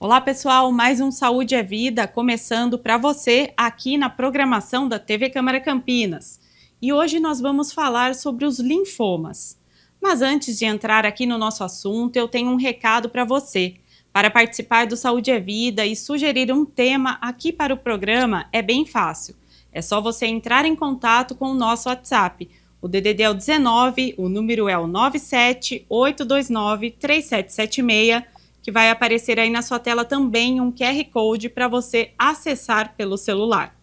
Olá pessoal, mais um Saúde é Vida começando para você aqui na programação da TV Câmara Campinas. E hoje nós vamos falar sobre os linfomas. Mas antes de entrar aqui no nosso assunto, eu tenho um recado para você. Para participar do Saúde é Vida e sugerir um tema aqui para o programa é bem fácil. É só você entrar em contato com o nosso WhatsApp. O DDD é o 19, o número é o 978293776, que vai aparecer aí na sua tela também um QR Code para você acessar pelo celular.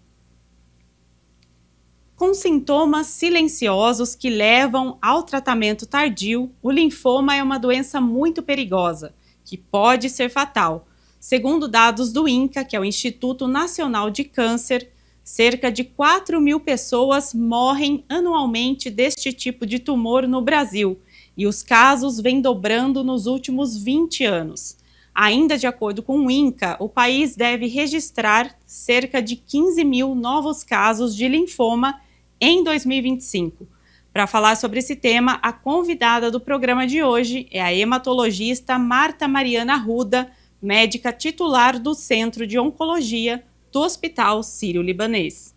Com sintomas silenciosos que levam ao tratamento tardio, o linfoma é uma doença muito perigosa, que pode ser fatal. Segundo dados do INCA, que é o Instituto Nacional de Câncer, cerca de 4.000 pessoas morrem anualmente deste tipo de tumor no Brasil, e os casos vêm dobrando nos últimos 20 anos. Ainda de acordo com o INCA, o país deve registrar cerca de 15.000 novos casos de linfoma em 2025. Para falar sobre esse tema, a convidada do programa de hoje é a hematologista Marta Mariana Arruda, médica titular do Centro de Oncologia do Hospital Sírio-Libanês.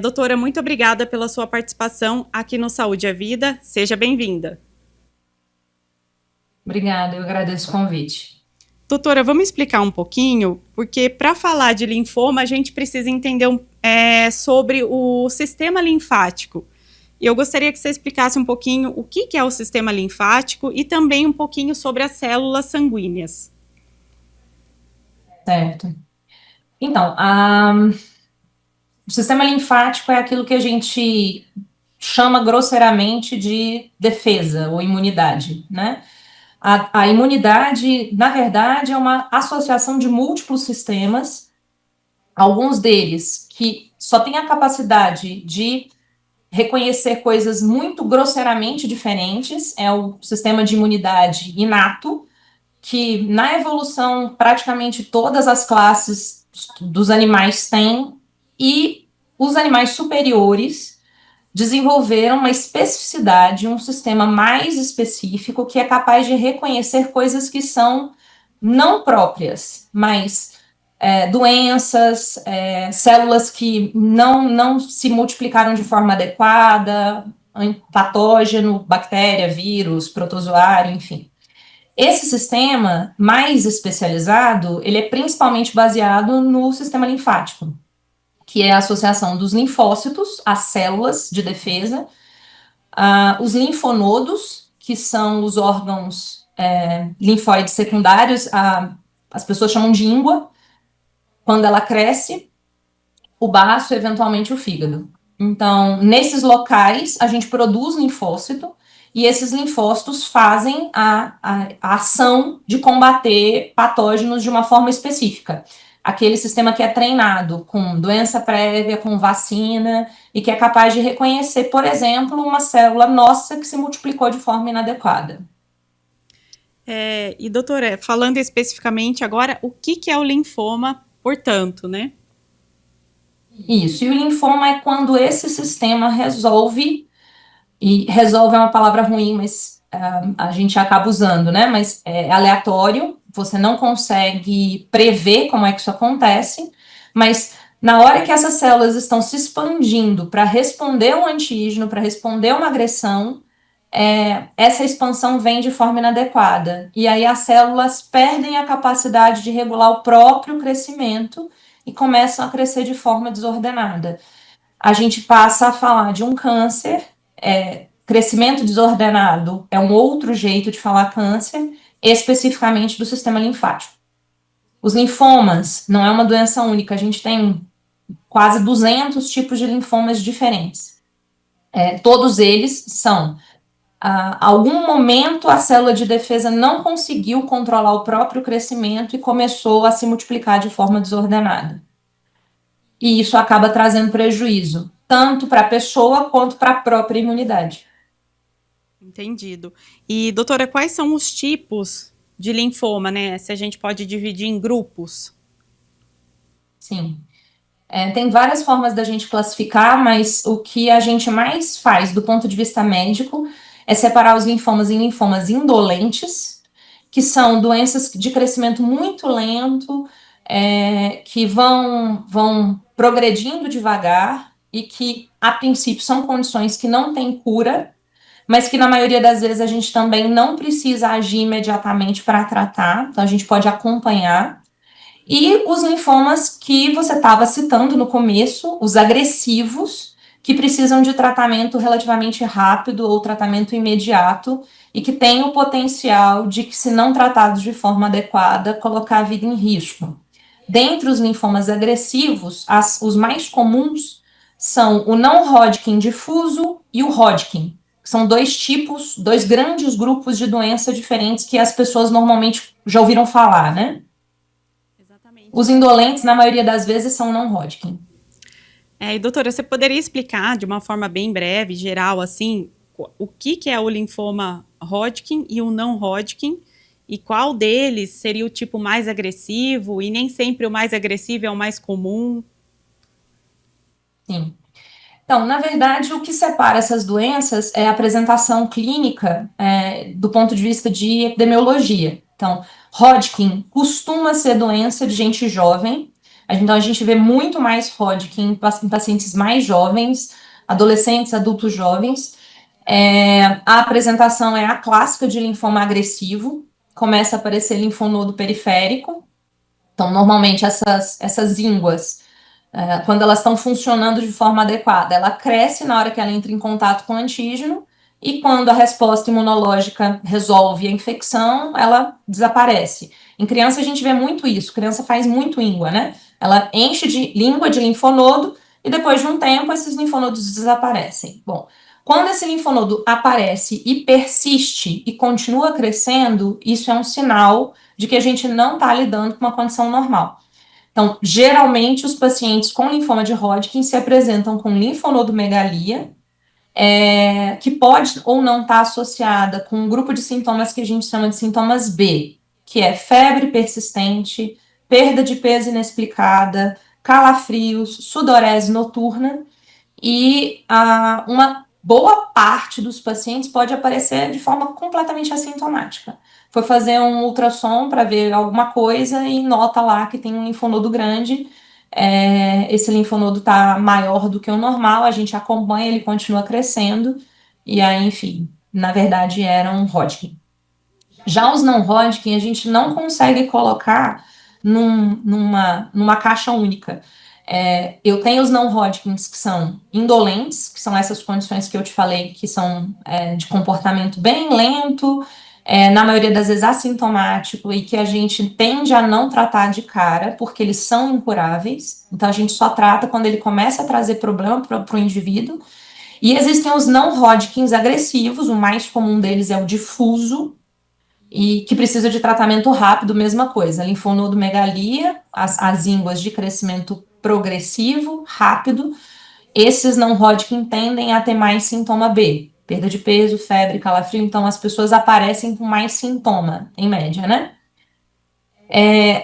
Doutora, muito obrigada pela sua participação aqui no Saúde é Vida. Seja bem-vinda. Obrigada, eu agradeço o convite. Doutora, vamos explicar um pouquinho, porque para falar de linfoma a gente precisa entender sobre o sistema linfático. E eu gostaria que você explicasse um pouquinho o que é o sistema linfático e também um pouquinho sobre as células sanguíneas. Certo. Então, o sistema linfático é aquilo que a gente chama grosseiramente de defesa ou imunidade, né? A imunidade, na verdade, é uma associação de múltiplos sistemas, alguns deles que só têm a capacidade de reconhecer coisas muito grosseiramente diferentes, é o sistema de imunidade inato, que na evolução praticamente todas as classes dos animais têm, e os animais superiores desenvolveram uma especificidade, um sistema mais específico que é capaz de reconhecer coisas que são não próprias, mas doenças, células que não se multiplicaram de forma adequada, patógeno, bactéria, vírus, protozoário, enfim. Esse sistema mais especializado, ele é principalmente baseado no sistema linfático, que é a associação dos linfócitos, as células de defesa, os linfonodos, que são os órgãos linfóides secundários, as pessoas chamam de íngua, quando ela cresce, o baço, eventualmente o fígado. Então, nesses locais, a gente produz linfócito, e esses linfócitos fazem a ação de combater patógenos de uma forma específica. Aquele sistema que é treinado com doença prévia, com vacina, e que é capaz de reconhecer, por exemplo, uma célula nossa que se multiplicou de forma inadequada. E doutora, falando especificamente agora, o que é o linfoma, portanto, né? Isso, e o linfoma é quando esse sistema resolve, e resolve é uma palavra ruim, mas a gente acaba usando, né? Mas é aleatório, você não consegue prever como é que isso acontece, mas na hora que essas células estão se expandindo para responder um antígeno, para responder uma agressão, essa expansão vem de forma inadequada. E aí as células perdem a capacidade de regular o próprio crescimento e começam a crescer de forma desordenada. A gente passa a falar de um câncer. Crescimento desordenado é um outro jeito de falar câncer, especificamente do sistema linfático. Os linfomas não é uma doença única, a gente tem quase 200 tipos de linfomas diferentes. Todos eles são, algum momento a célula de defesa não conseguiu controlar o próprio crescimento e começou a se multiplicar de forma desordenada. E isso acaba trazendo prejuízo, tanto para a pessoa quanto para a própria imunidade. Entendido. E, doutora, quais são os tipos de linfoma, né? Se a gente pode dividir em grupos. Sim. Tem várias formas da gente classificar, mas o que a gente mais faz do ponto de vista médico é separar os linfomas em linfomas indolentes, que são doenças de crescimento muito lento, que vão progredindo devagar e que, a princípio, são condições que não têm cura, mas que na maioria das vezes a gente também não precisa agir imediatamente para tratar, então a gente pode acompanhar. E os linfomas que você estava citando no começo, os agressivos, que precisam de tratamento relativamente rápido ou tratamento imediato e que têm o potencial de que, se não tratados de forma adequada, colocar a vida em risco. Dentre os linfomas agressivos, os mais comuns são o não Hodgkin difuso e o Hodgkin. São dois tipos, dois grandes grupos de doenças diferentes que as pessoas normalmente já ouviram falar, né? Exatamente. Os indolentes, na maioria das vezes, são não Hodgkin. E doutora, você poderia explicar de uma forma bem breve, geral, assim, o que é o linfoma Hodgkin e o não Hodgkin, e qual deles seria o tipo mais agressivo, e nem sempre o mais agressivo é o mais comum? Sim. Então, na verdade, o que separa essas doenças é a apresentação clínica do ponto de vista de epidemiologia. Então, Hodgkin costuma ser doença de gente jovem, então a gente vê muito mais Hodgkin em pacientes mais jovens, adolescentes, adultos jovens. A apresentação é a clássica de linfoma agressivo, começa a aparecer linfonodo periférico. Então, normalmente, essas ínguas, quando elas estão funcionando de forma adequada, ela cresce na hora que ela entra em contato com o antígeno, e quando a resposta imunológica resolve a infecção, ela desaparece. Em criança a gente vê muito isso, criança faz muito íngua, né? Ela enche de língua de linfonodo e depois de um tempo esses linfonodos desaparecem. Bom, quando esse linfonodo aparece e persiste e continua crescendo, isso é um sinal de que a gente não está lidando com uma condição normal. Então, geralmente, os pacientes com linfoma de Hodgkin se apresentam com linfonodomegalia, que pode ou não estar associada com um grupo de sintomas que a gente chama de sintomas B, que é febre persistente, perda de peso inexplicada, calafrios, sudorese noturna, e uma boa parte dos pacientes pode aparecer de forma completamente assintomática. Foi fazer um ultrassom para ver alguma coisa e nota lá que tem um linfonodo grande. Esse linfonodo está maior do que o normal, a gente acompanha, ele continua crescendo, e aí, enfim, na verdade era um Hodgkin. Já os não Hodgkin, a gente não consegue colocar numa caixa única. Eu tenho os não Hodgkins que são indolentes, que são essas condições que eu te falei, que são de comportamento bem lento, na maioria das vezes assintomático, e que a gente tende a não tratar de cara, porque eles são incuráveis. Então a gente só trata quando ele começa a trazer problema para o indivíduo. E existem os não Hodgkins agressivos, o mais comum deles é o difuso, e que precisa de tratamento rápido, mesma coisa, linfonodomegalia, as ínguas de crescimento progressivo, rápido. Esses não Hodgkin tendem a ter mais sintoma B, perda de peso, febre, calafrio, então as pessoas aparecem com mais sintoma, em média, né?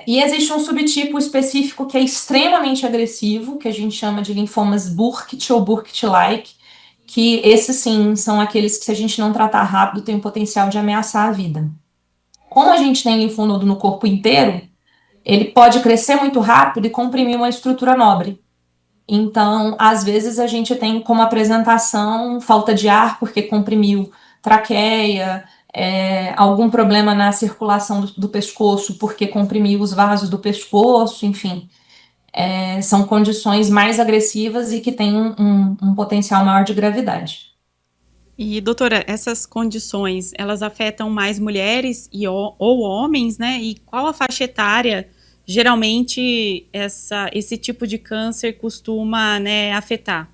E existe um subtipo específico que é extremamente agressivo, que a gente chama de linfomas Burkitt ou Burkitt-like, que esses sim são aqueles que, se a gente não tratar rápido, tem o potencial de ameaçar a vida. Como a gente tem linfonodo no corpo inteiro, ele pode crescer muito rápido e comprimir uma estrutura nobre. Então, às vezes, a gente tem como apresentação falta de ar porque comprimiu traqueia, algum problema na circulação do pescoço porque comprimiu os vasos do pescoço, enfim. São condições mais agressivas e que têm um potencial maior de gravidade. E, doutora, essas condições, elas afetam mais mulheres ou homens, né? E qual a faixa etária, geralmente, esse tipo de câncer costuma, né, afetar?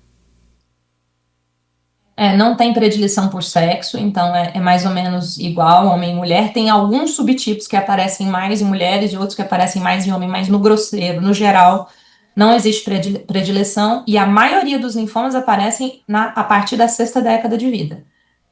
Não tem predileção por sexo, então é mais ou menos igual, homem e mulher. Tem alguns subtipos que aparecem mais em mulheres e outros que aparecem mais em homem, mas no grosseiro, no geral, não existe predileção, e a maioria dos linfomas aparecem a partir da 6ª década de vida.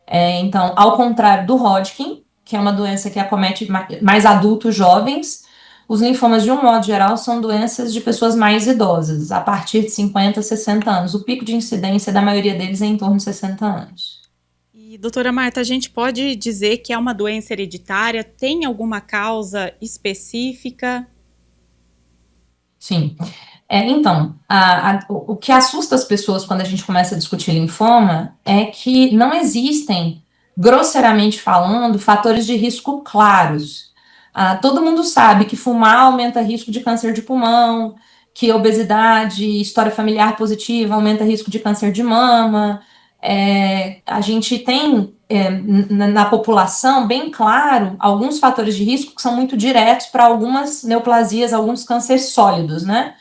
Então, ao contrário do Hodgkin, que é uma doença que acomete mais adultos jovens, os linfomas, de um modo geral, são doenças de pessoas mais idosas, a partir de 50, 60 anos. O pico de incidência da maioria deles é em torno de 60 anos. E, E, doutora Marta, a gente pode dizer que é uma doença hereditária? Tem alguma causa específica? Sim. Então, o que assusta as pessoas quando a gente começa a discutir linfoma é que não existem, grosseiramente falando, fatores de risco claros. Todo mundo sabe que fumar aumenta risco de câncer de pulmão, que obesidade, história familiar positiva aumenta risco de câncer de mama. A gente tem na população, bem claro, alguns fatores de risco que são muito diretos para algumas neoplasias, alguns cânceres sólidos, né?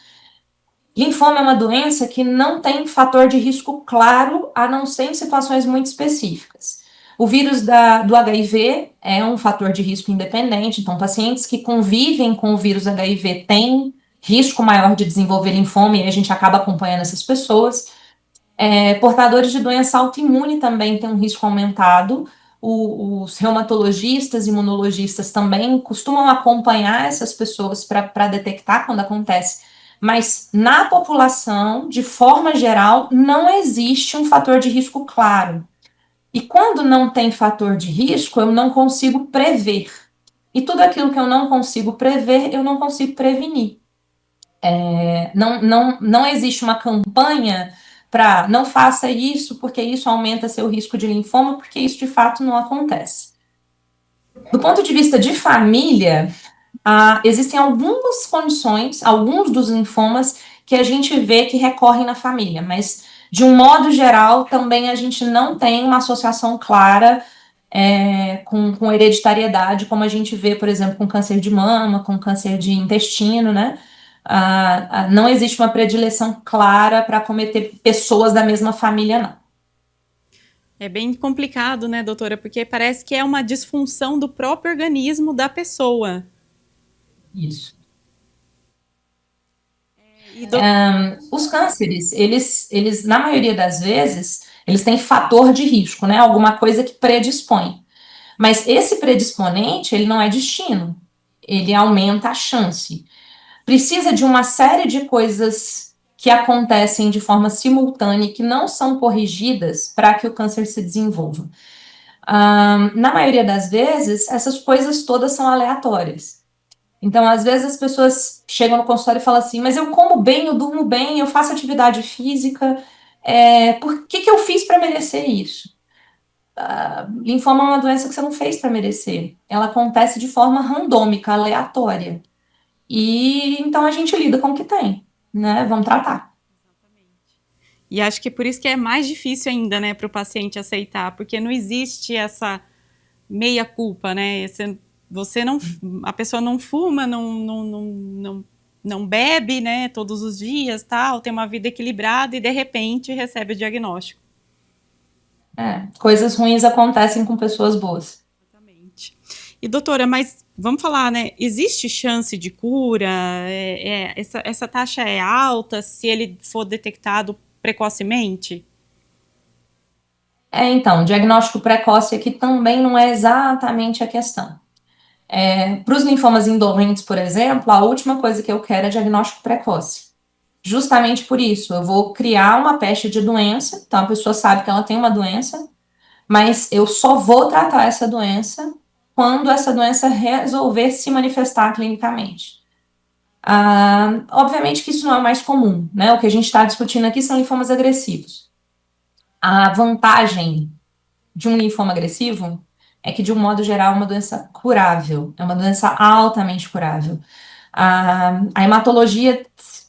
Linfoma é uma doença que não tem fator de risco claro, a não ser em situações muito específicas. O vírus do HIV é um fator de risco independente, então pacientes que convivem com o vírus HIV têm risco maior de desenvolver linfoma e a gente acaba acompanhando essas pessoas. Portadores de doença autoimune também têm um risco aumentado. Os reumatologistas, imunologistas também costumam acompanhar essas pessoas para detectar quando acontece. Mas na população, de forma geral, não existe um fator de risco claro. E quando não tem fator de risco, eu não consigo prever. E tudo aquilo que eu não consigo prever, eu não consigo prevenir. Não existe uma campanha para não faça isso, porque isso aumenta seu risco de linfoma, porque isso de fato não acontece. Do ponto de vista de família, existem algumas condições, alguns dos linfomas que a gente vê que recorrem na família, mas de um modo geral também a gente não tem uma associação clara com hereditariedade, como a gente vê, por exemplo, com câncer de mama, com câncer de intestino, né? Não existe uma predileção clara para acometer pessoas da mesma família, não. É bem complicado, né, doutora? Porque parece que é uma disfunção do próprio organismo da pessoa. Isso. E Os cânceres, eles, na maioria das vezes, eles têm fator de risco, né? Alguma coisa que predispõe. Mas esse predisponente, ele não é destino. Ele aumenta a chance. Precisa de uma série de coisas que acontecem de forma simultânea e que não são corrigidas para que o câncer se desenvolva. Na maioria das vezes, essas coisas todas são aleatórias. Então, às vezes, as pessoas chegam no consultório e falam assim: mas eu como bem, eu durmo bem, eu faço atividade física, por que eu fiz para merecer isso? Linfoma é uma doença que você não fez para merecer. Ela acontece de forma randômica, aleatória. E então a gente lida com o que tem, né? Vamos tratar. E acho que por isso que é mais difícil ainda, né, para o paciente aceitar, porque não existe essa meia culpa, né? Você não, a pessoa não fuma, não bebe, né, todos os dias, tal, tem uma vida equilibrada e de repente recebe o diagnóstico. Coisas ruins acontecem com pessoas boas. Exatamente. E doutora, mas vamos falar, né? Existe chance de cura? Essa taxa é alta se ele for detectado precocemente? Então, diagnóstico precoce aqui também não é exatamente a questão. Para os linfomas indolentes, por exemplo, a última coisa que eu quero é diagnóstico precoce. Justamente por isso, eu vou criar uma pecha de doença, então a pessoa sabe que ela tem uma doença, mas eu só vou tratar essa doença quando essa doença resolver se manifestar clinicamente. Obviamente que isso não é o mais comum, né? O que a gente está discutindo aqui são linfomas agressivos. A vantagem de um linfoma agressivo é que, de um modo geral, é uma doença curável, é uma doença altamente curável. A hematologia,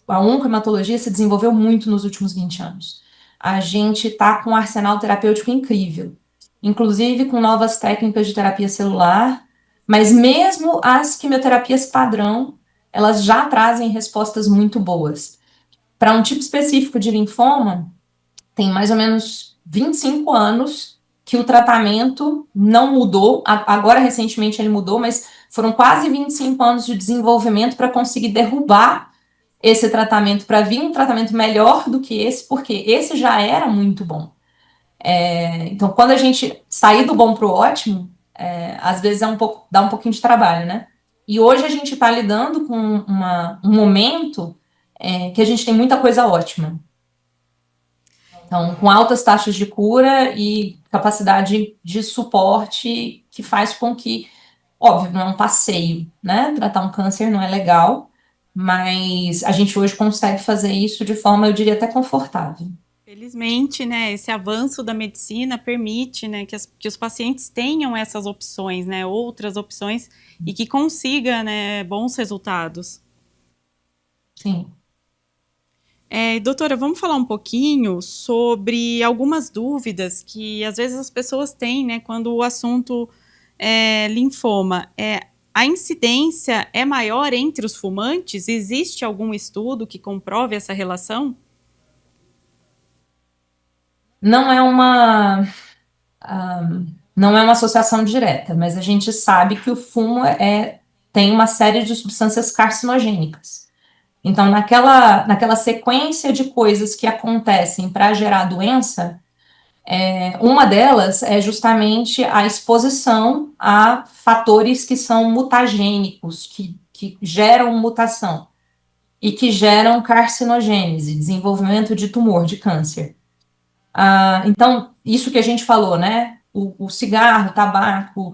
a oncohematologia se desenvolveu muito nos últimos 20 anos. A gente está com um arsenal terapêutico incrível, inclusive com novas técnicas de terapia celular, mas mesmo as quimioterapias padrão, elas já trazem respostas muito boas. Para um tipo específico de linfoma, tem mais ou menos 25 anos que o tratamento não mudou, agora recentemente ele mudou, mas foram quase 25 anos de desenvolvimento para conseguir derrubar esse tratamento, para vir um tratamento melhor do que esse, porque esse já era muito bom. Então, quando a gente sair do bom para o ótimo, às vezes dá um pouquinho de trabalho, né? E hoje a gente está lidando com um momento que a gente tem muita coisa ótima. Então, com altas taxas de cura e capacidade de suporte que faz com que, óbvio, não é um passeio, né? Tratar um câncer não é legal, mas a gente hoje consegue fazer isso de forma, eu diria, até confortável. Felizmente, né, esse avanço da medicina permite, né, que os pacientes tenham essas opções, né, outras opções e que consiga, né, bons resultados. Sim. Doutora, vamos falar um pouquinho sobre algumas dúvidas que às vezes as pessoas têm, né, quando o assunto é linfoma. A incidência é maior entre os fumantes? Existe algum estudo que comprove essa relação? Não é uma, não é uma associação direta, mas a gente sabe que o fumo tem uma série de substâncias carcinogênicas. Então, naquela sequência de coisas que acontecem para gerar doença, uma delas é justamente a exposição a fatores que são mutagênicos, que geram mutação e que geram carcinogênese, desenvolvimento de tumor, de câncer. Então, isso que a gente falou, né? O cigarro, o tabaco,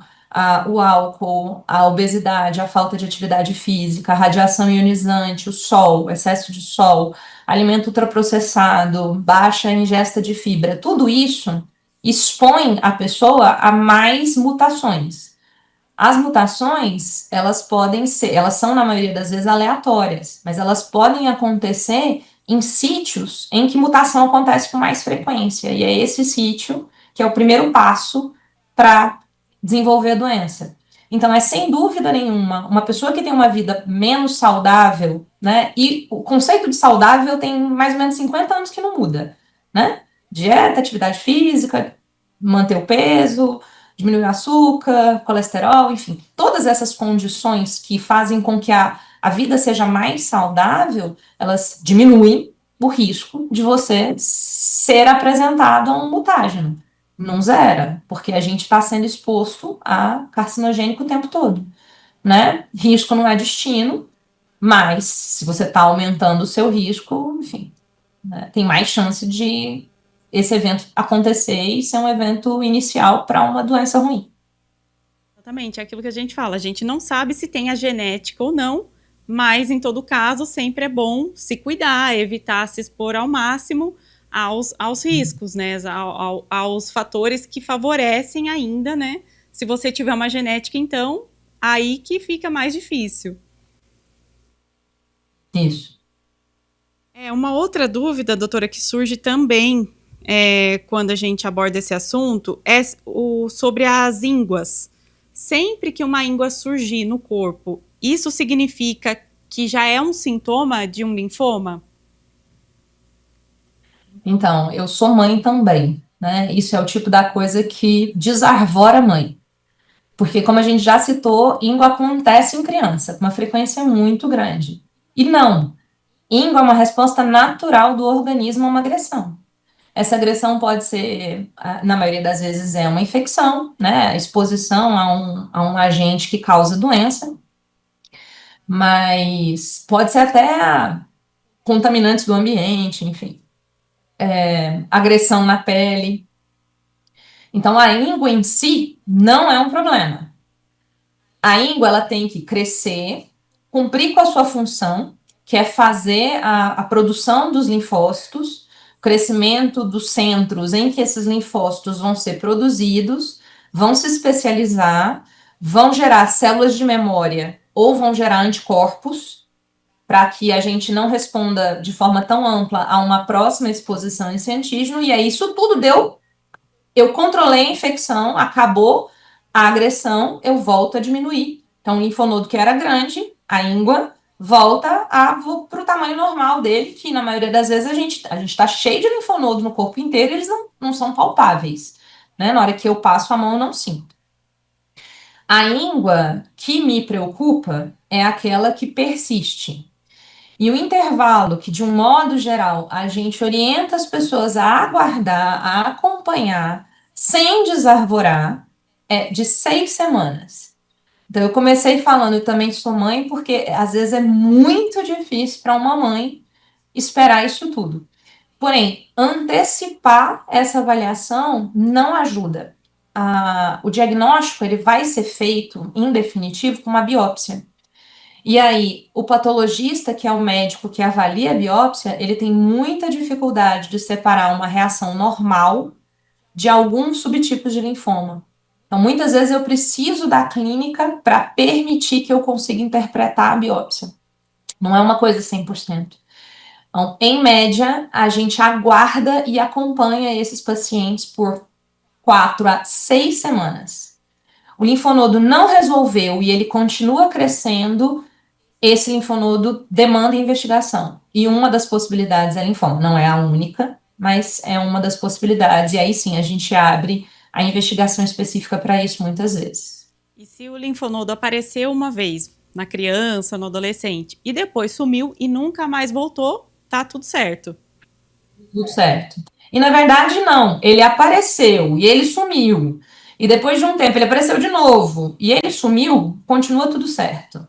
o álcool, a obesidade, a falta de atividade física, a radiação ionizante, o sol, o excesso de sol, alimento ultraprocessado, baixa ingesta de fibra, tudo isso expõe a pessoa a mais mutações. As mutações, elas são na maioria das vezes aleatórias, mas elas podem acontecer em sítios em que mutação acontece com mais frequência, e é esse sítio que é o primeiro passo para desenvolver a doença. Então, é sem dúvida nenhuma, uma pessoa que tem uma vida menos saudável, né, e o conceito de saudável tem mais ou menos 50 anos que não muda, né, dieta, atividade física, manter o peso, diminuir o açúcar, colesterol, enfim, todas essas condições que fazem com que a vida seja mais saudável, elas diminuem o risco de você ser apresentado a um mutágeno. Não zera, porque a gente está sendo exposto a carcinogênico o tempo todo, né? Risco não é destino, mas se você está aumentando o seu risco, enfim, né, tem mais chance de esse evento acontecer e ser um evento inicial para uma doença ruim. Exatamente, é aquilo que a gente fala. A gente não sabe se tem a genética ou não, mas em todo caso, sempre é bom se cuidar, evitar se expor ao máximo aos riscos, né? Aos fatores que favorecem ainda, né? Se você tiver uma genética, então, aí que fica mais difícil. Isso. Uma outra dúvida, doutora, que surge também quando a gente aborda esse assunto é sobre as ínguas. Sempre que uma íngua surgir no corpo, isso significa que já é um sintoma de um linfoma? Então, eu sou mãe também, né? Isso é o tipo da coisa que desarvora a mãe. Porque, como a gente já citou, íngua acontece em criança, com uma frequência muito grande. E não, íngua é uma resposta natural do organismo a uma agressão. Essa agressão pode ser, na maioria das vezes, é uma infecção, né? A exposição a um agente que causa doença, mas pode ser até contaminantes do ambiente, enfim, agressão na pele. Então, a íngua em si não é um problema. A íngua ela tem que crescer, cumprir com a sua função, que é fazer a produção dos linfócitos, o crescimento dos centros em que esses linfócitos vão ser produzidos, vão se especializar, vão gerar células de memória ou vão gerar anticorpos, para que a gente não responda de forma tão ampla a uma próxima exposição a esse antígeno, e aí isso tudo deu. Eu controlei a infecção, acabou a agressão, eu volto a diminuir. Então, o linfonodo que era grande, a íngua, volta para o tamanho normal dele, que na maioria das vezes a gente está cheio de linfonodo no corpo inteiro e eles não são palpáveis. Né? Na hora que eu passo a mão, eu não sinto. A íngua que me preocupa é aquela que persiste. E o intervalo que, de um modo geral, a gente orienta as pessoas a aguardar, a acompanhar, sem desarvorar, é de 6 semanas. Então, eu comecei falando, eu também sou mãe, porque às vezes é muito difícil para uma mãe esperar isso tudo. Porém, antecipar essa avaliação não ajuda. O diagnóstico ele vai ser feito, em definitivo, com uma biópsia. E aí, o patologista, que é o médico que avalia a biópsia, ele tem muita dificuldade de separar uma reação normal de alguns subtipos de linfoma. Então, muitas vezes eu preciso da clínica para permitir que eu consiga interpretar a biópsia. Não é uma coisa 100%. Então, em média, a gente aguarda e acompanha esses pacientes por 4 a 6 semanas. O linfonodo não resolveu e ele continua crescendo, esse linfonodo demanda investigação. E uma das possibilidades é linfoma. Não é a única, mas é uma das possibilidades. E aí sim, a gente abre a investigação específica para isso muitas vezes. E se o linfonodo apareceu uma vez, na criança, no adolescente, e depois sumiu e nunca mais voltou, tá tudo certo? Tudo certo. E na verdade, não. Ele apareceu e ele sumiu. E depois de um tempo ele apareceu de novo e ele sumiu, continua tudo certo.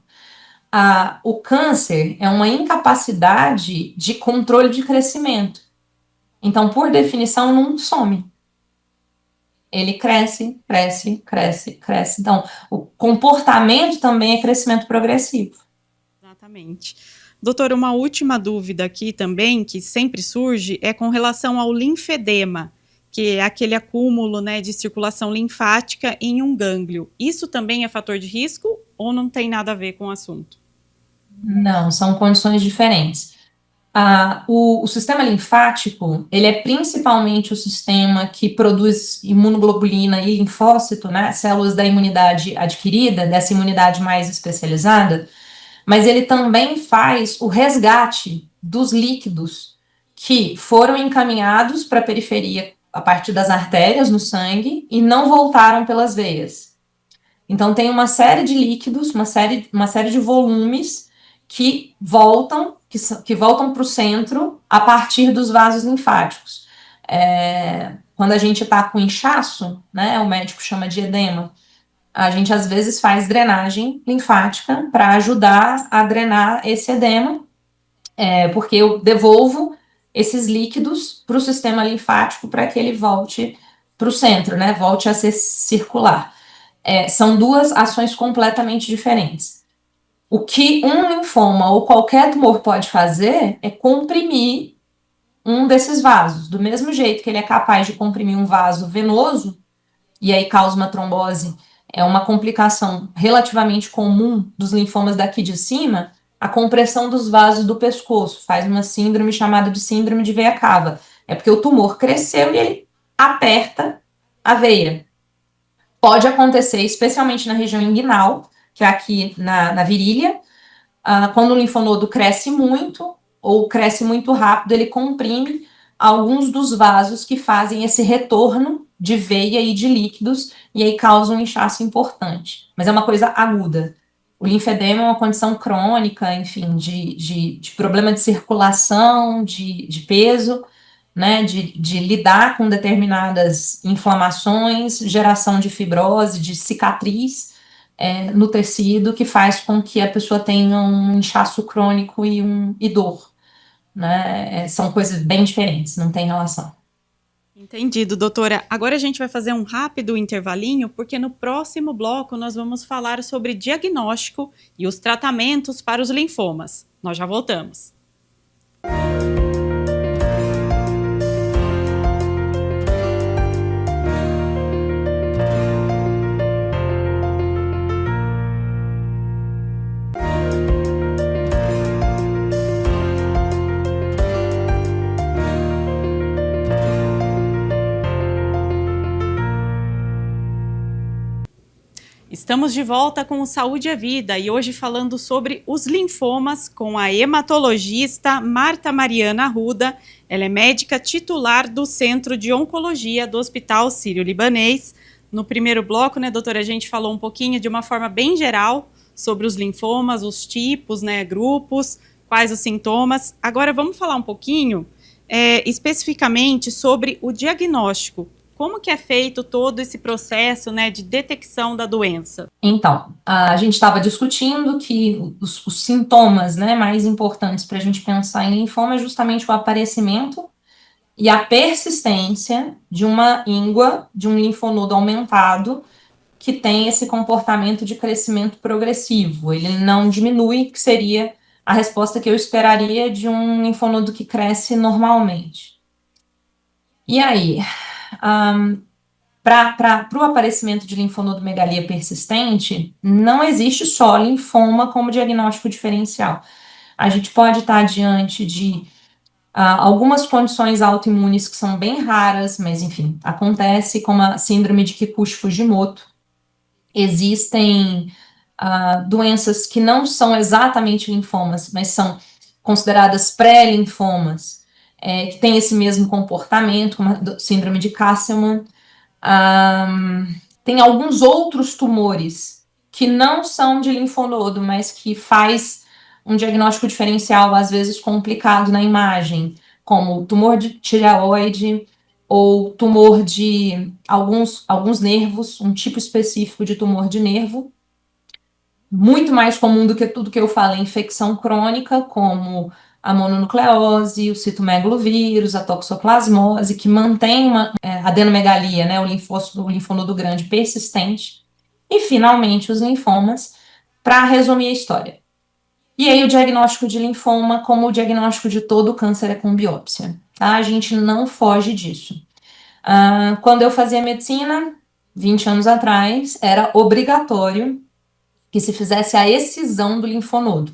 O câncer é uma incapacidade de controle de crescimento. Então, por definição, não some. Ele cresce, cresce, cresce, cresce. Então, o comportamento também é crescimento progressivo. Exatamente. Doutora, uma última dúvida aqui também, que sempre surge, é com relação ao linfedema, que é aquele acúmulo, né, de circulação linfática em um gânglio. Isso também é fator de risco ou não tem nada a ver com o assunto? Não, são condições diferentes. O sistema linfático, ele é principalmente o sistema que produz imunoglobulina e linfócito, né, células da imunidade adquirida, dessa imunidade mais especializada, mas ele também faz o resgate dos líquidos que foram encaminhados para a periferia a partir das artérias no sangue e não voltaram pelas veias. Então, tem uma série de líquidos, uma série de volumes que voltam para o centro a partir dos vasos linfáticos. Quando a gente está com inchaço, né, o médico chama de edema, a gente às vezes faz drenagem linfática para ajudar a drenar esse edema, porque eu devolvo esses líquidos para o sistema linfático para que ele volte para o centro, né, volte a ser circular. São duas ações completamente diferentes. O que um linfoma ou qualquer tumor pode fazer é comprimir um desses vasos. Do mesmo jeito que ele é capaz de comprimir um vaso venoso, e aí causa uma trombose, é uma complicação relativamente comum dos linfomas daqui de cima, a compressão dos vasos do pescoço faz uma síndrome chamada de síndrome de veia cava. É porque o tumor cresceu e ele aperta a veia. Pode acontecer, especialmente na região inguinal, que é aqui na virilha, quando o linfonodo cresce muito ou cresce muito rápido, ele comprime alguns dos vasos que fazem esse retorno de veia e de líquidos, e aí causa um inchaço importante. Mas é uma coisa aguda. O linfedema é uma condição crônica, enfim, de problema de circulação, de peso, né, de lidar com determinadas inflamações, geração de fibrose, de cicatriz no tecido, que faz com que a pessoa tenha um inchaço crônico e dor. Né? São coisas bem diferentes, não tem relação. Entendido, doutora. Agora a gente vai fazer um rápido intervalinho, porque no próximo bloco nós vamos falar sobre diagnóstico e os tratamentos para os linfomas. Nós já voltamos. Estamos de volta com o Saúde é Vida e hoje falando sobre os linfomas com a hematologista Marta Mariana Arruda. Ela é médica titular do Centro de Oncologia do Hospital Sírio-Libanês. No primeiro bloco, né, doutora, a gente falou um pouquinho de uma forma bem geral sobre os linfomas, os tipos, né, grupos, quais os sintomas. Agora vamos falar um pouquinho especificamente sobre o diagnóstico. Como que é feito todo esse processo, né, de detecção da doença? Então, a gente estava discutindo que os sintomas, né, mais importantes para a gente pensar em linfoma é justamente o aparecimento e a persistência de uma íngua, de um linfonodo aumentado, que tem esse comportamento de crescimento progressivo. Ele não diminui, que seria a resposta que eu esperaria de um linfonodo que cresce normalmente. E aí, para o aparecimento de linfonodomegalia persistente, não existe só linfoma como diagnóstico diferencial. A gente pode estar diante de algumas condições autoimunes que são bem raras, mas enfim, acontece, como a síndrome de Kikuchi-Fujimoto. Existem doenças que não são exatamente linfomas, mas são consideradas pré-linfomas, que têm esse mesmo comportamento, como a síndrome de Castleman. Tem alguns outros tumores que não são de linfonodo, mas que faz um diagnóstico diferencial, às vezes complicado na imagem, como tumor de tireoide ou tumor de alguns nervos, um tipo específico de tumor de nervo. Muito mais comum do que tudo que eu falei, infecção crônica, como a mononucleose, o citomegalovírus, a toxoplasmose, que mantém uma adenomegalia, né, o linfonodo grande persistente. E, finalmente, os linfomas, para resumir a história. E aí o diagnóstico de linfoma, como o diagnóstico de todo câncer, é com biópsia. Tá? A gente não foge disso. Quando eu fazia medicina, 20 anos atrás, era obrigatório que se fizesse a excisão do linfonodo.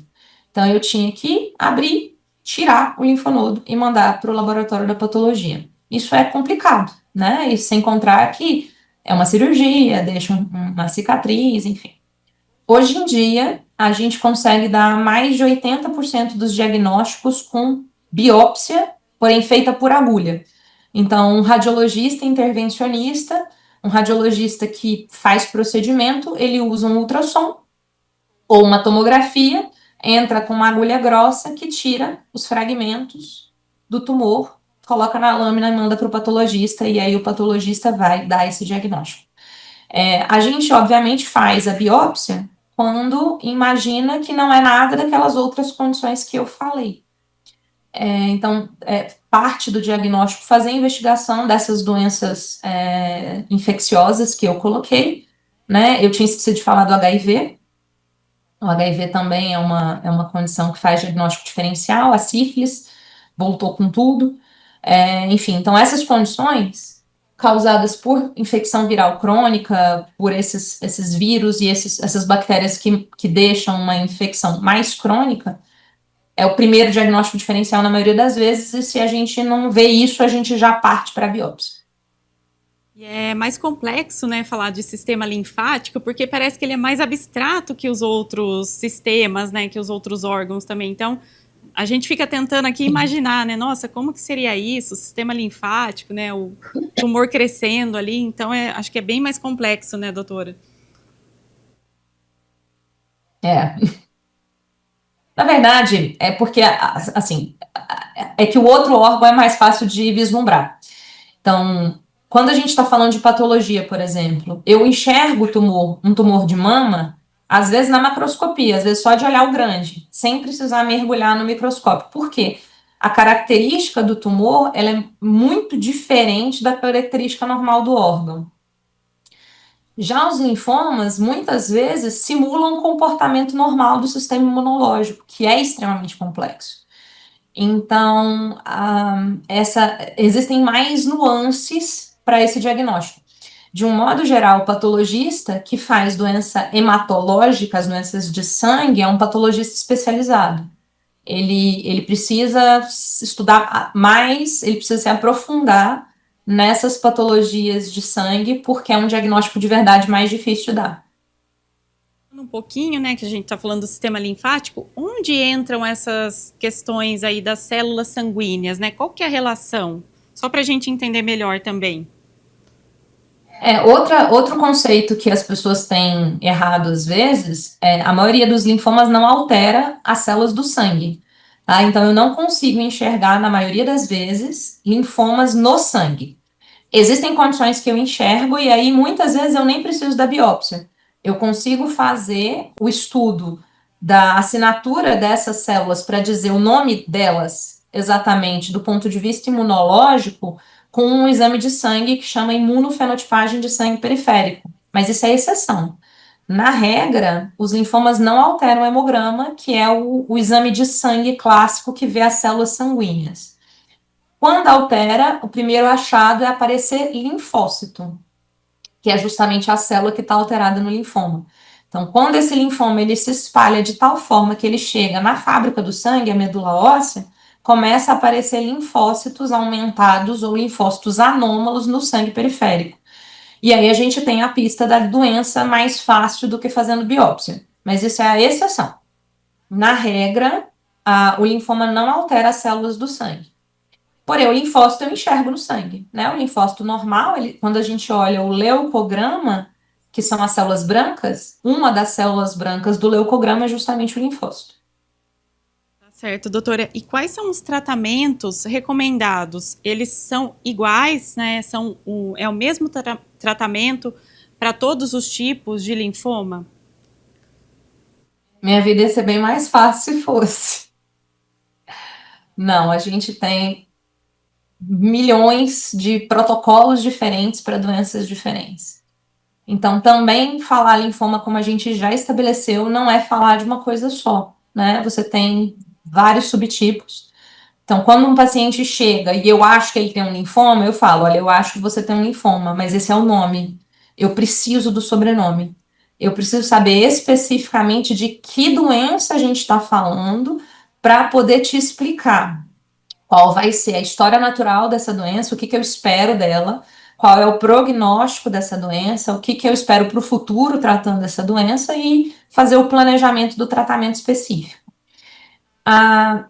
Então eu tinha que abrir, tirar o linfonodo e mandar para o laboratório da patologia. Isso é complicado, né? E sem encontrar que é uma cirurgia, deixa uma cicatriz, enfim. Hoje em dia, a gente consegue dar mais de 80% dos diagnósticos com biópsia, porém feita por agulha. Então, um radiologista intervencionista, um radiologista que faz procedimento, ele usa um ultrassom ou uma tomografia, entra com uma agulha grossa que tira os fragmentos do tumor, coloca na lâmina e manda para o patologista, e aí o patologista vai dar esse diagnóstico. A gente, obviamente, faz a biópsia quando imagina que não é nada daquelas outras condições que eu falei. Então, parte do diagnóstico fazer a investigação dessas doenças infecciosas que eu coloquei, né? Eu tinha esquecido de falar do HIV. O HIV também é uma condição que faz diagnóstico diferencial, a sífilis voltou com tudo. Enfim, então essas condições causadas por infecção viral crônica, por esses vírus e essas bactérias que deixam uma infecção mais crônica, é o primeiro diagnóstico diferencial na maioria das vezes, e se a gente não vê isso, a gente já parte para a biópsia. E é mais complexo, né, falar de sistema linfático, porque parece que ele é mais abstrato que os outros sistemas, né, que os outros órgãos também. Então, a gente fica tentando aqui imaginar, né, nossa, como que seria isso, o sistema linfático, né, o tumor crescendo ali. Então, acho que é bem mais complexo, né, doutora? Na verdade, é porque, assim, é que o outro órgão é mais fácil de vislumbrar. Então, quando a gente está falando de patologia, por exemplo, eu enxergo um tumor de mama, às vezes na macroscopia, às vezes só de olhar o grande, sem precisar mergulhar no microscópio. Por quê? A característica do tumor, ela é muito diferente da característica normal do órgão. Já os linfomas, muitas vezes, simulam o comportamento normal do sistema imunológico, que é extremamente complexo. Então, existem mais nuances para esse diagnóstico. De um modo geral, o patologista que faz doença hematológica, as doenças de sangue, é um patologista especializado. Ele precisa estudar mais, ele precisa se aprofundar nessas patologias de sangue, porque é um diagnóstico de verdade mais difícil de dar. Um pouquinho, né, que a gente está falando do sistema linfático, onde entram essas questões aí das células sanguíneas, né? Qual que é a relação? Só para a gente entender melhor também. Outro conceito que as pessoas têm errado às vezes a maioria dos linfomas não altera as células do sangue. Tá? Então, eu não consigo enxergar, na maioria das vezes, linfomas no sangue. Existem condições que eu enxergo e aí, muitas vezes, eu nem preciso da biópsia. Eu consigo fazer o estudo da assinatura dessas células para dizer o nome delas exatamente do ponto de vista imunológico com um exame de sangue que chama imunofenotipagem de sangue periférico, mas isso é exceção. Na regra, os linfomas não alteram o hemograma, que é o exame de sangue clássico que vê as células sanguíneas. Quando altera, o primeiro achado é aparecer linfócito, que é justamente a célula que está alterada no linfoma. Então, quando esse linfoma ele se espalha de tal forma que ele chega na fábrica do sangue, a medula óssea, começa a aparecer linfócitos aumentados ou linfócitos anômalos no sangue periférico. E aí a gente tem a pista da doença mais fácil do que fazendo biópsia. Mas isso é a exceção. Na regra, o linfoma não altera as células do sangue. Porém, o linfócito eu enxergo no sangue, né? O linfócito normal, quando a gente olha o leucograma, que são as células brancas, uma das células brancas do leucograma é justamente o linfócito. Certo, doutora. E quais são os tratamentos recomendados? Eles são iguais, né? É o mesmo tratamento para todos os tipos de linfoma? Minha vida ia ser bem mais fácil se fosse. Não, a gente tem milhões de protocolos diferentes para doenças diferentes. Então, também falar linfoma, como a gente já estabeleceu, não é falar de uma coisa só, né? Você tem vários subtipos. Então, quando um paciente chega e eu acho que ele tem um linfoma, eu falo, olha, eu acho que você tem um linfoma, mas esse é o nome. Eu preciso do sobrenome. Eu preciso saber especificamente de que doença a gente está falando para poder te explicar qual vai ser a história natural dessa doença, o que eu espero dela, qual é o prognóstico dessa doença, o que eu espero para o futuro tratando dessa doença e fazer o planejamento do tratamento específico.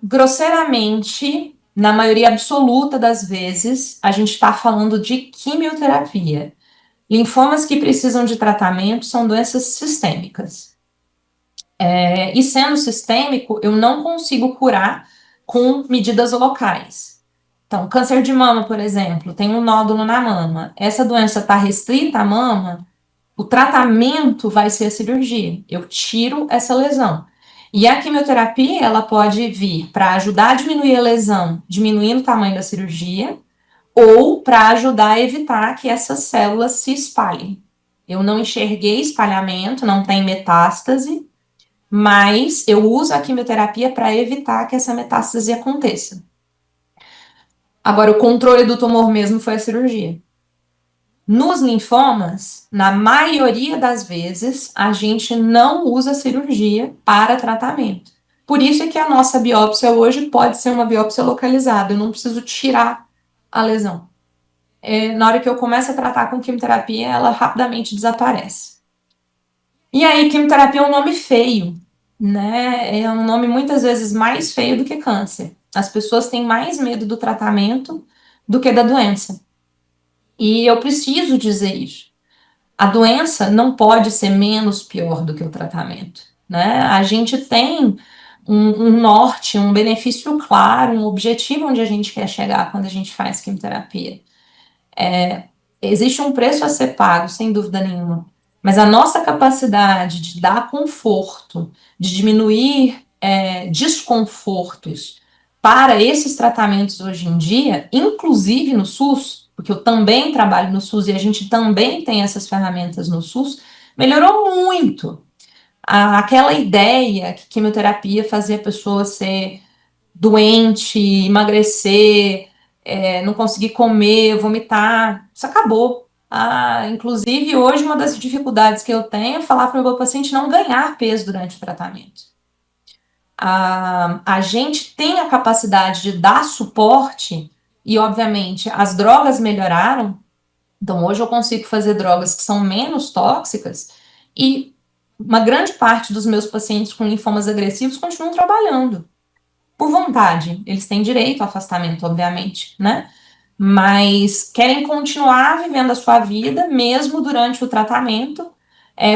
Grosseiramente, na maioria absoluta das vezes, a gente está falando de quimioterapia. Linfomas que precisam de tratamento são doenças sistêmicas. E sendo sistêmico, eu não consigo curar com medidas locais. Então, câncer de mama, por exemplo, tem um nódulo na mama. Essa doença está restrita à mama, o tratamento vai ser a cirurgia. Eu tiro essa lesão. E a quimioterapia, ela pode vir para ajudar a diminuir a lesão, diminuindo o tamanho da cirurgia, ou para ajudar a evitar que essas células se espalhem. Eu não enxerguei espalhamento, não tem metástase, mas eu uso a quimioterapia para evitar que essa metástase aconteça. Agora, o controle do tumor mesmo foi a cirurgia. Nos linfomas, na maioria das vezes, a gente não usa cirurgia para tratamento. Por isso é que a nossa biópsia hoje pode ser uma biópsia localizada, eu não preciso tirar a lesão. Na hora que eu começo a tratar com quimioterapia, ela rapidamente desaparece. E aí, quimioterapia é um nome feio, né? É um nome muitas vezes mais feio do que câncer. As pessoas têm mais medo do tratamento do que da doença. E eu preciso dizer isso. A doença não pode ser menos pior do que o tratamento, né? A gente tem um norte, um benefício claro, um objetivo onde a gente quer chegar quando a gente faz quimioterapia. Existe um preço a ser pago, sem dúvida nenhuma, mas a nossa capacidade de dar conforto, de diminuir desconfortos para esses tratamentos hoje em dia, inclusive no SUS, porque eu também trabalho no SUS e a gente também tem essas ferramentas no SUS, melhorou muito. Aquela ideia que quimioterapia fazia a pessoa ser doente, emagrecer, não conseguir comer, vomitar, isso acabou. Inclusive, hoje, uma das dificuldades que eu tenho é falar para o meu paciente não ganhar peso durante o tratamento. A gente tem a capacidade de dar suporte e, obviamente, as drogas melhoraram. Então, hoje eu consigo fazer drogas que são menos tóxicas e uma grande parte dos meus pacientes com linfomas agressivos continuam trabalhando. Por vontade, eles têm direito ao afastamento, obviamente, né? Mas querem continuar vivendo a sua vida, mesmo durante o tratamento,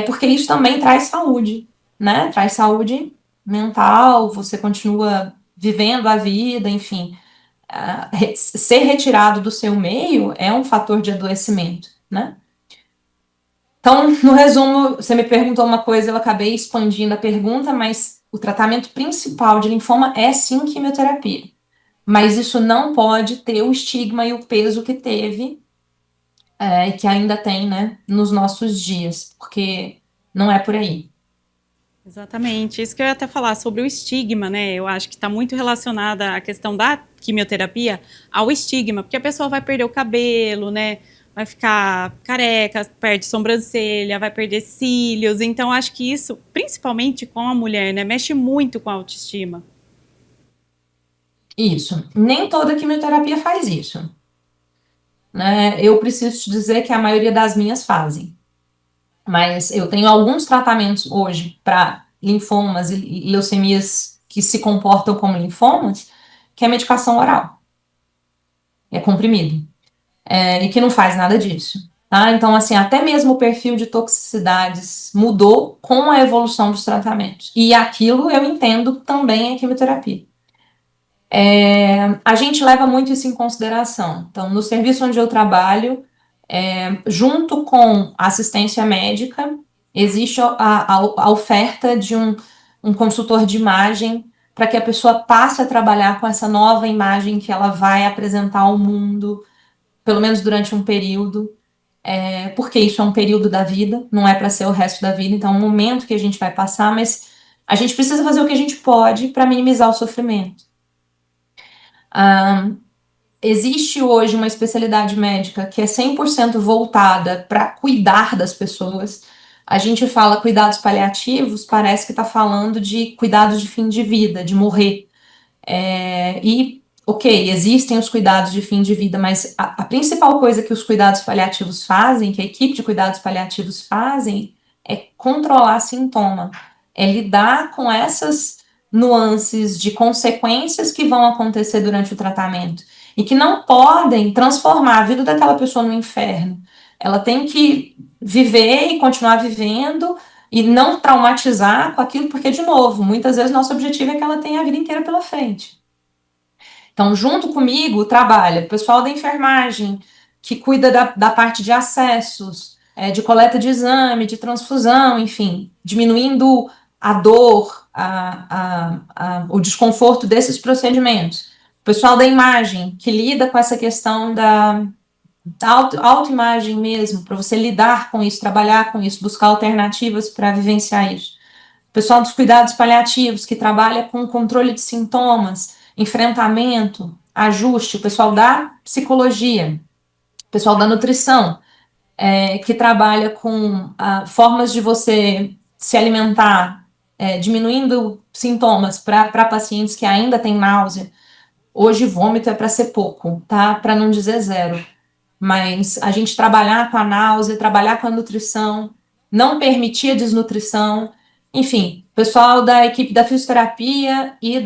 porque isso também traz saúde, né? Traz saúde mental, você continua vivendo a vida, enfim. Ser retirado do seu meio é um fator de adoecimento, né? Então, no resumo, você me perguntou uma coisa, eu acabei expandindo a pergunta, mas o tratamento principal de linfoma é sim quimioterapia. mas isso não pode ter o estigma e o peso que teve, e que ainda tem, né, nos nossos dias, porque não é por aí. Exatamente. Isso que eu ia até falar sobre o estigma, né? Eu acho que está muito relacionada a questão da quimioterapia ao estigma, porque a pessoa vai perder o cabelo, né? Vai ficar careca, perde sobrancelha, vai perder cílios. Então, acho que isso, principalmente com a mulher, né, mexe muito com a autoestima. Isso. Nem toda quimioterapia faz isso, né? Eu preciso te dizer que a maioria das minhas fazem. Mas eu tenho alguns tratamentos hoje para linfomas e leucemias que se comportam como linfomas, que é medicação oral, é comprimido, e que não faz nada disso. Tá? Então, assim, até mesmo o perfil de toxicidades mudou com a evolução dos tratamentos. E aquilo eu entendo também é quimioterapia. A gente leva muito isso em consideração. Então, no serviço onde eu trabalho, junto com a assistência médica, existe a oferta de um consultor de imagem para que a pessoa passe a trabalhar com essa nova imagem que ela vai apresentar ao mundo, pelo menos durante um período, porque isso é um período da vida, não é para ser o resto da vida, então é um momento que a gente vai passar, mas a gente precisa fazer o que a gente pode para minimizar o sofrimento. Existe hoje uma especialidade médica que é 100% voltada para cuidar das pessoas. A gente fala cuidados paliativos, parece que está falando de cuidados de fim de vida, de morrer. Ok, existem os cuidados de fim de vida, mas a principal coisa que os cuidados paliativos fazem, que a equipe de cuidados paliativos fazem, é controlar sintoma, é lidar com essas nuances de consequências que vão acontecer durante o tratamento e que não podem transformar a vida daquela pessoa no inferno. Ela tem que viver e continuar vivendo e não traumatizar com aquilo, porque, de novo, muitas vezes nosso objetivo é que ela tenha a vida inteira pela frente. Então, junto comigo, trabalha o pessoal da enfermagem, que cuida da parte de acessos, de coleta de exame, de transfusão, enfim, diminuindo a dor, o desconforto desses procedimentos. O pessoal da imagem, que lida com essa questão da autoimagem mesmo, para você lidar com isso, trabalhar com isso, buscar alternativas para vivenciar isso. O pessoal dos cuidados paliativos, que trabalha com controle de sintomas, enfrentamento, ajuste, o pessoal da psicologia, o pessoal da nutrição, que trabalha com formas de você se alimentar, diminuindo sintomas para pacientes que ainda têm náusea. Hoje, vômito é para ser pouco, tá? Para não dizer zero. Mas a gente trabalhar com a náusea, trabalhar com a nutrição, não permitir a desnutrição, enfim, pessoal da equipe da fisioterapia e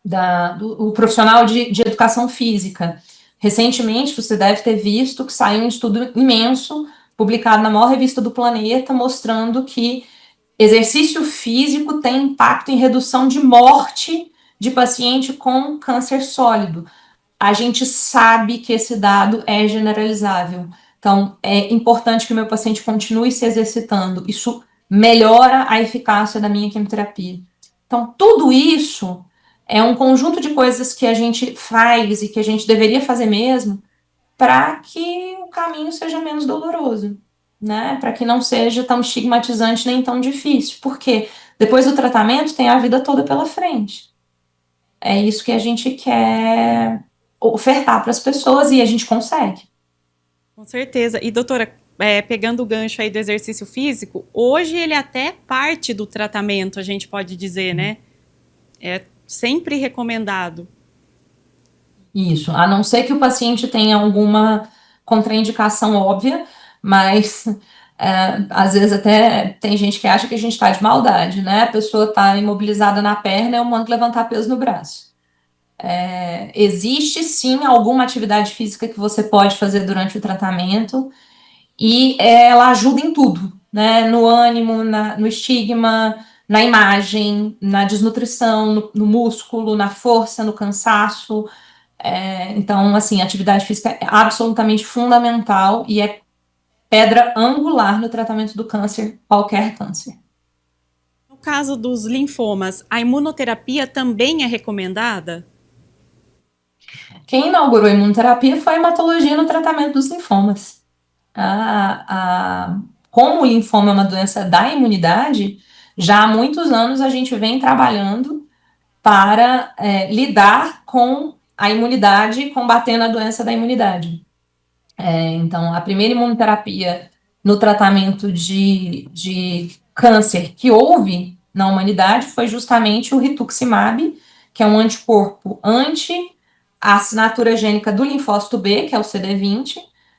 do profissional de educação física. Recentemente, você deve ter visto que saiu um estudo imenso, publicado na maior revista do planeta, mostrando que exercício físico tem impacto em redução de morte de paciente com câncer sólido. A gente sabe que esse dado é generalizável. Então, é importante que o meu paciente continue se exercitando. Isso melhora a eficácia da minha quimioterapia. Então, tudo isso é um conjunto de coisas que a gente faz e que a gente deveria fazer mesmo para que o caminho seja menos doloroso, né? Para que não seja tão estigmatizante nem tão difícil. Porque depois do tratamento tem a vida toda pela frente. É isso que a gente quer ofertar para as pessoas e a gente consegue. Com certeza. E, doutora, pegando o gancho aí do exercício físico, hoje ele é até parte do tratamento, a gente pode dizer, né? É sempre recomendado. Isso, a não ser que o paciente tenha alguma contraindicação óbvia, mas às vezes até tem gente que acha que a gente está de maldade, né? A pessoa está imobilizada na perna, eu mando levantar peso no braço. Existe sim alguma atividade física que você pode fazer durante o tratamento e ela ajuda em tudo, né? No ânimo, no estigma, na imagem, na desnutrição, no músculo, na força, no cansaço. Então, assim, a atividade física é absolutamente fundamental e é pedra angular no tratamento do câncer, qualquer câncer. No caso dos linfomas, a imunoterapia também é recomendada? Quem inaugurou a imunoterapia foi a hematologia no tratamento dos linfomas. Como o linfoma é uma doença da imunidade, já há muitos anos a gente vem trabalhando para lidar com a imunidade, combatendo a doença da imunidade. Então, a primeira imunoterapia no tratamento de câncer que houve na humanidade foi justamente o rituximab, que é um anticorpo anti a assinatura gênica do linfócito B, que é o CD20,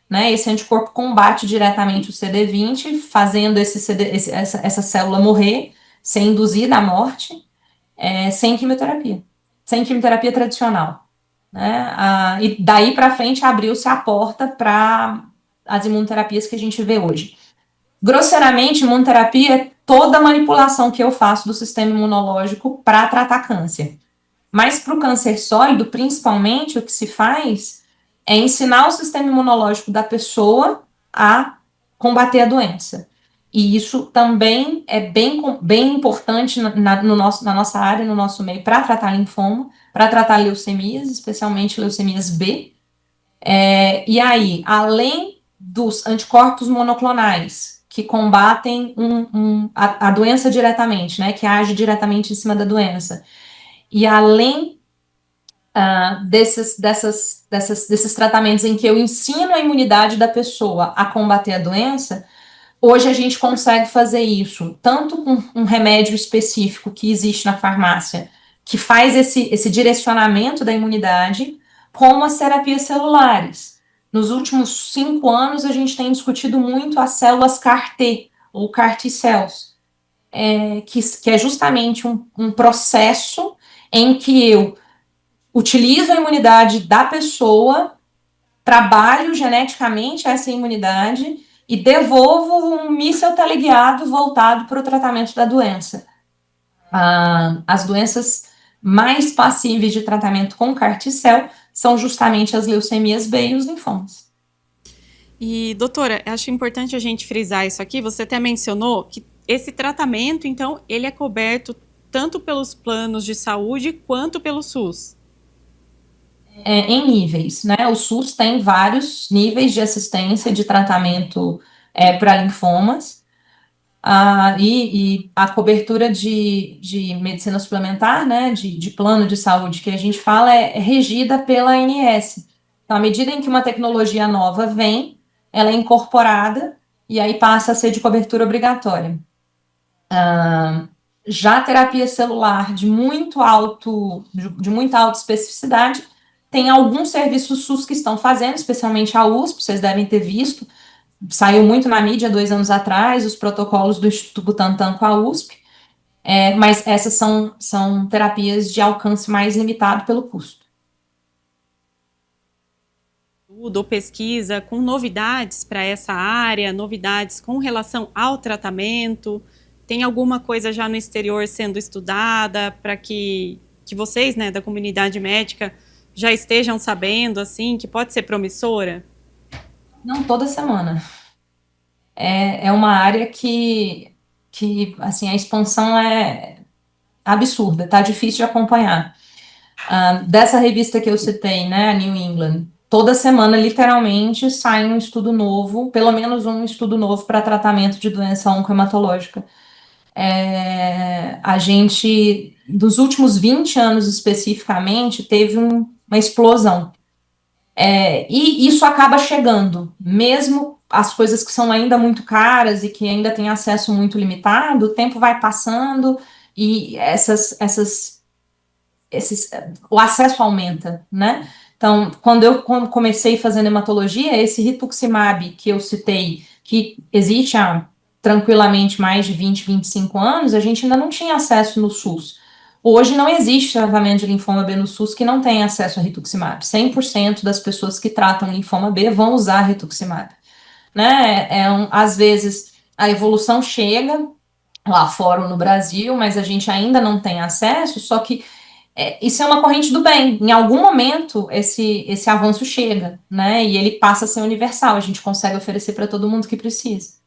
né? Esse anticorpo combate diretamente o CD20, fazendo essa célula morrer, sem induzir a morte, sem quimioterapia tradicional. Né? E daí para frente abriu-se a porta para as imunoterapias que a gente vê hoje. Grosseiramente, imunoterapia é toda a manipulação que eu faço do sistema imunológico para tratar câncer. Mas para o câncer sólido, principalmente, o que se faz é ensinar o sistema imunológico da pessoa a combater a doença. E isso também é bem importante na nossa área, no nosso meio, para tratar linfoma, para tratar leucemias, especialmente leucemias B. E aí, além dos anticorpos monoclonais, que combatem a doença diretamente, né, que age diretamente em cima da doença, e além desses tratamentos em que eu ensino a imunidade da pessoa a combater a doença, hoje a gente consegue fazer isso tanto com um remédio específico que existe na farmácia, que faz esse direcionamento da imunidade, como as terapias celulares. Nos últimos 5 anos, a gente tem discutido muito as células CAR-T, ou CAR-T cells, que é justamente um processo em que eu utilizo a imunidade da pessoa, trabalho geneticamente essa imunidade e devolvo um míssil teleguiado voltado para o tratamento da doença. As doenças mais passíveis de tratamento com CAR-T-cell são justamente as leucemias B e os linfomas. E, doutora, acho importante a gente frisar isso aqui. Você até mencionou que esse tratamento, então, ele é coberto tanto pelos planos de saúde quanto pelo SUS. Em níveis, né? O SUS tem vários níveis de assistência de tratamento para linfomas, e a cobertura de medicina suplementar, né? De plano de saúde que a gente fala é regida pela ANS. Então, à medida em que uma tecnologia nova vem, ela é incorporada e aí passa a ser de cobertura obrigatória. Já a terapia celular de muita alta especificidade, tem alguns serviços SUS que estão fazendo, especialmente a USP, vocês devem ter visto, saiu muito na mídia 2 anos atrás, os protocolos do Instituto Butantan com a USP, mas essas são terapias de alcance mais limitado pelo custo. Ou pesquisa com novidades para essa área, novidades com relação ao tratamento? Tem alguma coisa já no exterior sendo estudada para que vocês, né, da comunidade médica, já estejam sabendo, assim, que pode ser promissora? Não toda semana. É uma área que, assim, a expansão é absurda, tá difícil de acompanhar. Dessa revista que eu citei, né, a New England, toda semana, literalmente, sai um estudo novo, pelo menos um estudo novo para tratamento de doença oncohematológica. A gente, dos últimos 20 anos especificamente, teve uma explosão. E isso acaba chegando, mesmo as coisas que são ainda muito caras e que ainda têm acesso muito limitado, o tempo vai passando e o acesso aumenta, né? Então, quando eu comecei fazendo hematologia, esse rituximab que eu citei, que existe há tranquilamente mais de 20, 25 anos, a gente ainda não tinha acesso no SUS. Hoje não existe tratamento de linfoma B no SUS que não tenha acesso a rituximab. 100% das pessoas que tratam linfoma B vão usar rituximab. Né? Às vezes a evolução chega lá fora ou no Brasil, mas a gente ainda não tem acesso, só que isso é uma corrente do bem. Em algum momento, esse avanço chega, né? E ele passa a ser universal. A gente consegue oferecer para todo mundo que precisa.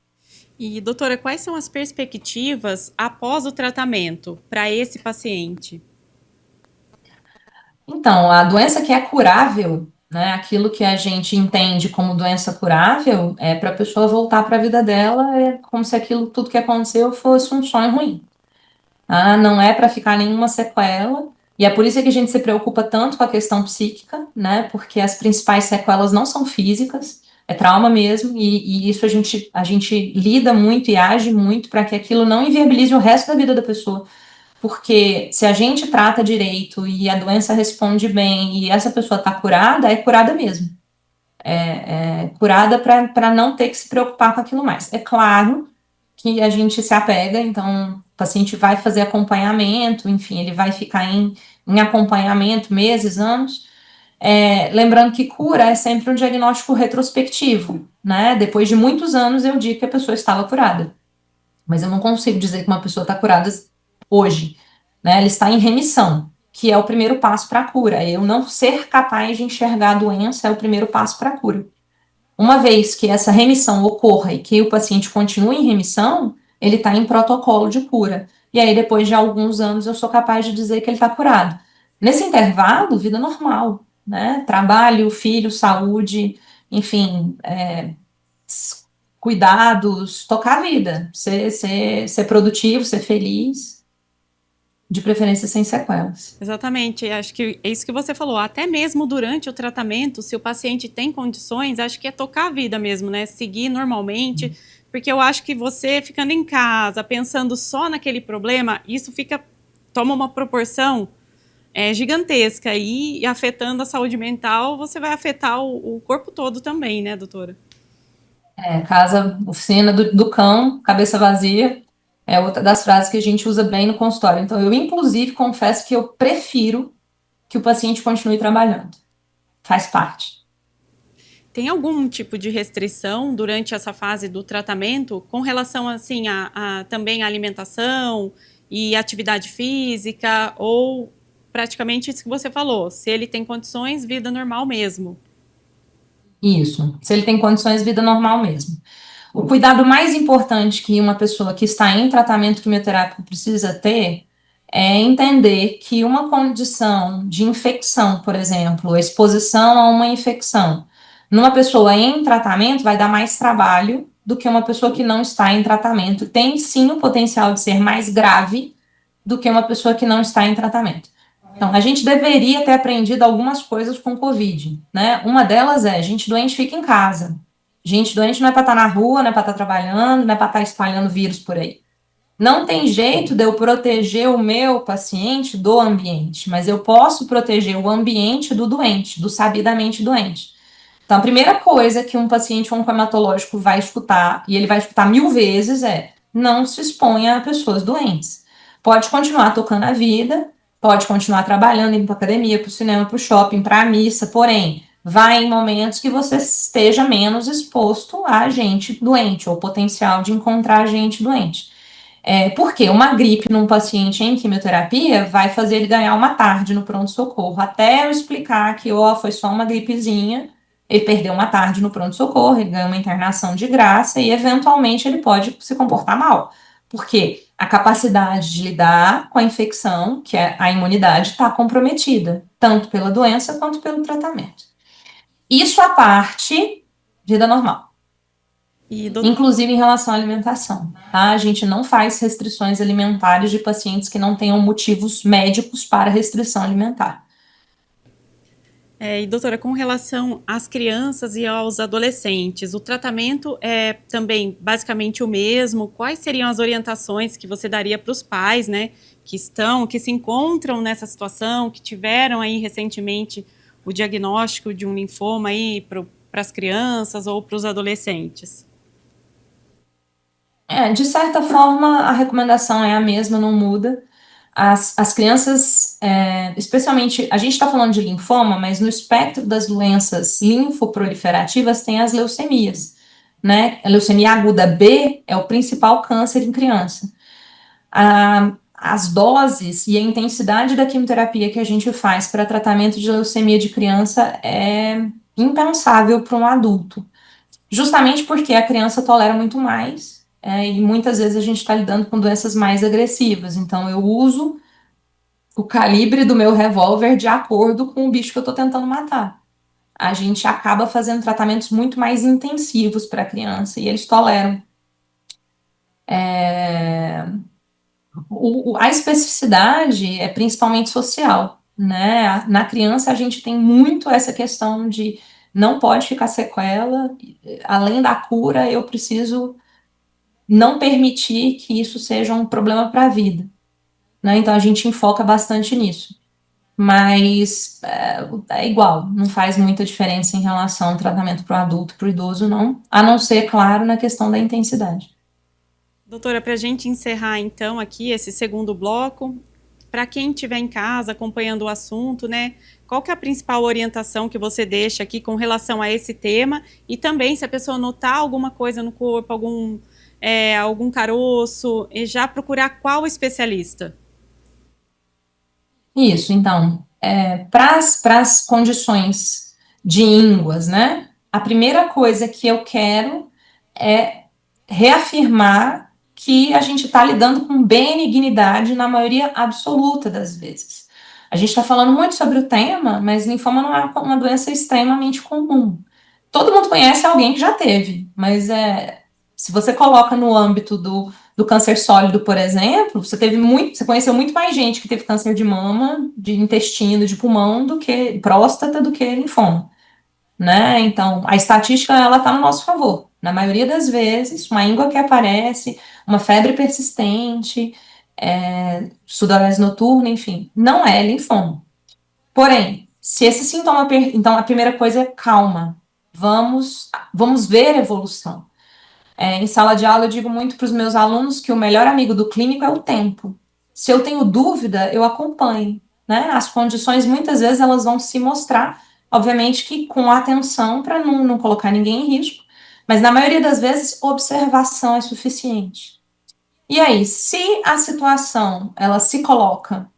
E, doutora, quais são as perspectivas após o tratamento para esse paciente? Então, a doença que é curável, né, aquilo que a gente entende como doença curável, é para a pessoa voltar para a vida dela, é como se aquilo tudo que aconteceu fosse um sonho ruim. Tá? Não é para ficar nenhuma sequela. E é por isso que a gente se preocupa tanto com a questão psíquica, né? Porque as principais sequelas não são físicas, é trauma mesmo, e isso a gente lida muito e age muito para que aquilo não inviabilize o resto da vida da pessoa. Porque se a gente trata direito e a doença responde bem e essa pessoa está curada, é curada mesmo. É curada para não ter que se preocupar com aquilo mais. É claro que a gente se apega, então o paciente vai fazer acompanhamento, enfim, ele vai ficar em acompanhamento meses, anos. Lembrando que cura é sempre um diagnóstico retrospectivo, né? Depois de muitos anos eu digo que a pessoa estava curada, mas eu não consigo dizer que uma pessoa está curada hoje, né? Ela está em remissão, que é o primeiro passo para a cura. Eu não ser capaz de enxergar a doença é o primeiro passo para a cura. Uma vez que essa remissão ocorra e que o paciente continue em remissão, ele está em protocolo de cura. E aí, depois de alguns anos, eu sou capaz de dizer que ele está curado. Nesse intervalo, vida normal, né? Trabalho, filho, saúde, enfim, cuidados, tocar a vida, ser produtivo, ser feliz, de preferência sem sequelas. Exatamente, acho que é isso que você falou. Até mesmo durante o tratamento, se o paciente tem condições, acho que é tocar a vida mesmo, né? Seguir normalmente, porque eu acho que você ficando em casa, pensando só naquele problema, isso toma uma proporção gigantesca e afetando a saúde mental, você vai afetar o corpo todo também, né, doutora? Casa, oficina do cão, cabeça vazia, é outra das frases que a gente usa bem no consultório. Então, eu, inclusive, confesso que eu prefiro que o paciente continue trabalhando. Faz parte. Tem algum tipo de restrição durante essa fase do tratamento com relação, assim, também à alimentação e atividade física ou praticamente isso que você falou, se ele tem condições, vida normal mesmo? Isso. Se ele tem condições, vida normal mesmo. O cuidado mais importante que uma pessoa que está em tratamento quimioterápico precisa ter é entender que uma condição de infecção, por exemplo, exposição a uma infecção, numa pessoa em tratamento vai dar mais trabalho do que uma pessoa que não está em tratamento. Tem sim o potencial de ser mais grave do que uma pessoa que não está em tratamento. Então, a gente deveria ter aprendido algumas coisas com o Covid, né? Uma delas é, gente doente fica em casa. Gente doente não é para estar na rua, não é para estar trabalhando, não é para estar espalhando vírus por aí. Não tem jeito de eu proteger o meu paciente do ambiente, mas eu posso proteger o ambiente do doente, do sabidamente doente. Então, a primeira coisa que um paciente oncohematológico vai escutar, e ele vai escutar 1000 vezes, é não se exponha a pessoas doentes. Pode continuar tocando a vida, pode continuar trabalhando, indo para academia, para o cinema, para o shopping, para a missa, porém, vai em momentos que você esteja menos exposto a gente doente, ou potencial de encontrar gente doente. Porque uma gripe num paciente em quimioterapia vai fazer ele ganhar uma tarde no pronto-socorro, até eu explicar que foi só uma gripezinha, ele perdeu uma tarde no pronto-socorro, ele ganha uma internação de graça e, eventualmente, ele pode se comportar mal. Porque a capacidade de lidar com a infecção, que é a imunidade, está comprometida, tanto pela doença quanto pelo tratamento. Isso à parte, vida normal. Inclusive em relação à alimentação, tá? A gente não faz restrições alimentares de pacientes que não tenham motivos médicos para restrição alimentar. E doutora, com relação às crianças e aos adolescentes, o tratamento é também basicamente o mesmo? Quais seriam as orientações que você daria para os pais, né, que se encontram nessa situação, que tiveram aí recentemente o diagnóstico de um linfoma aí para as crianças ou para os adolescentes? De certa forma, a recomendação é a mesma, não muda. As crianças, especialmente, a gente está falando de linfoma, mas no espectro das doenças linfoproliferativas tem as leucemias, né? A leucemia aguda B é o principal câncer em criança. As doses e a intensidade da quimioterapia que a gente faz para tratamento de leucemia de criança é impensável para um adulto, justamente porque a criança tolera muito mais, e muitas vezes a gente está lidando com doenças mais agressivas. Então, eu uso o calibre do meu revólver de acordo com o bicho que eu estou tentando matar. A gente acaba fazendo tratamentos muito mais intensivos para a criança e eles toleram. A especificidade é principalmente social, né? Na criança a gente tem muito essa questão de não pode ficar sequela, além da cura, eu preciso não permitir que isso seja um problema para a vida, né? Então a gente enfoca bastante nisso. Mas é igual, não faz muita diferença em relação ao tratamento para o adulto, para o idoso, não, a não ser, claro, na questão da intensidade. Doutora, para a gente encerrar então aqui esse segundo bloco, para quem estiver em casa acompanhando o assunto, né, qual que é a principal orientação que você deixa aqui com relação a esse tema? E também, se a pessoa notar alguma coisa no corpo, algum caroço, já procurar qual especialista? Isso, então, para as condições de ínguas, né, a primeira coisa que eu quero é reafirmar que a gente está lidando com benignidade na maioria absoluta das vezes. A gente está falando muito sobre o tema, mas linfoma não é uma doença extremamente comum. Todo mundo conhece alguém que já teve, mas se você coloca no âmbito do câncer sólido, por exemplo, você conheceu muito mais gente que teve câncer de mama, de intestino, de pulmão, do que próstata, do que linfoma, né? Então, a estatística, ela está no nosso favor. Na maioria das vezes, uma íngua que aparece, uma febre persistente, sudorese noturna, enfim, não é linfoma. Porém, se esse sintoma... Então, a primeira coisa é calma. Vamos ver a evolução. Em sala de aula, eu digo muito para os meus alunos que o melhor amigo do clínico é o tempo. Se eu tenho dúvida, eu acompanho, né? As condições, muitas vezes, elas vão se mostrar, obviamente que com atenção para não colocar ninguém em risco, mas na maioria das vezes, observação é suficiente. E aí, se a situação, ela se coloca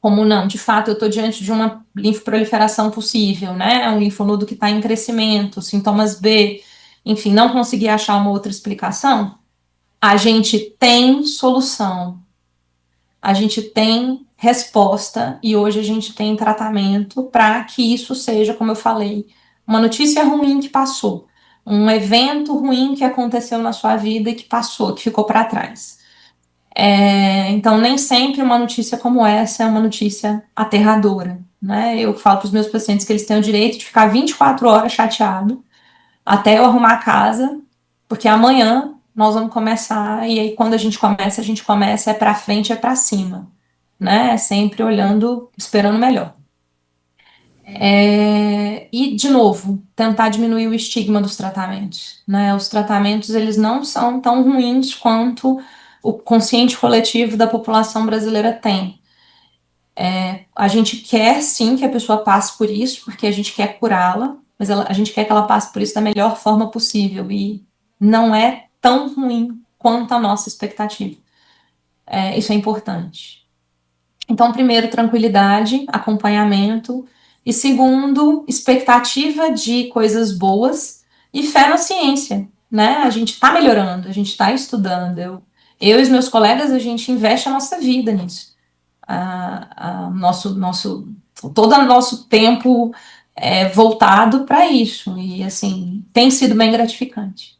como não, de fato, eu estou diante de uma linfoproliferação possível, né? Um linfonodo que está em crescimento, sintomas B, enfim, não consegui achar uma outra explicação, a gente tem solução, a gente tem resposta e hoje a gente tem tratamento para que isso seja, como eu falei, uma notícia ruim que passou, um evento ruim que aconteceu na sua vida e que passou, que ficou para trás. Então, nem sempre uma notícia como essa é uma notícia aterradora, né? Eu falo para os meus pacientes que eles têm o direito de ficar 24 horas chateado até eu arrumar a casa, porque amanhã nós vamos começar, e aí quando a gente começa é para frente, é para cima, né? Sempre olhando, esperando melhor. E, de novo, tentar diminuir o estigma dos tratamentos, né? Os tratamentos, eles não são tão ruins quanto o consciente coletivo da população brasileira tem. A gente quer, sim, que a pessoa passe por isso, porque a gente quer curá-la, mas a gente quer que ela passe por isso da melhor forma possível, e não é tão ruim quanto a nossa expectativa. Isso é importante. Então, primeiro, tranquilidade, acompanhamento, e segundo, expectativa de coisas boas e fé na ciência, né? A gente está melhorando, a gente está estudando. Eu e os meus colegas, a gente investe a nossa vida nisso. Todo o nosso tempo é voltado para isso, e assim, tem sido bem gratificante.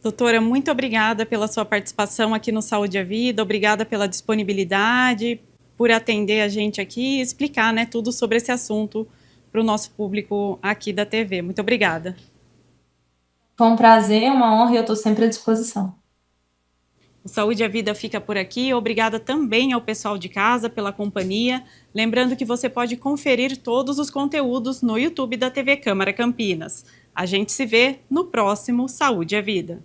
Doutora, muito obrigada pela sua participação aqui no Saúde à Vida, obrigada pela disponibilidade, por atender a gente aqui e explicar, né, tudo sobre esse assunto para o nosso público aqui da TV. Muito obrigada. Foi um prazer, uma honra, e eu estou sempre à disposição. O Saúde à Vida fica por aqui. Obrigada também ao pessoal de casa pela companhia. Lembrando que você pode conferir todos os conteúdos no YouTube da TV Câmara Campinas. A gente se vê no próximo Saúde à Vida.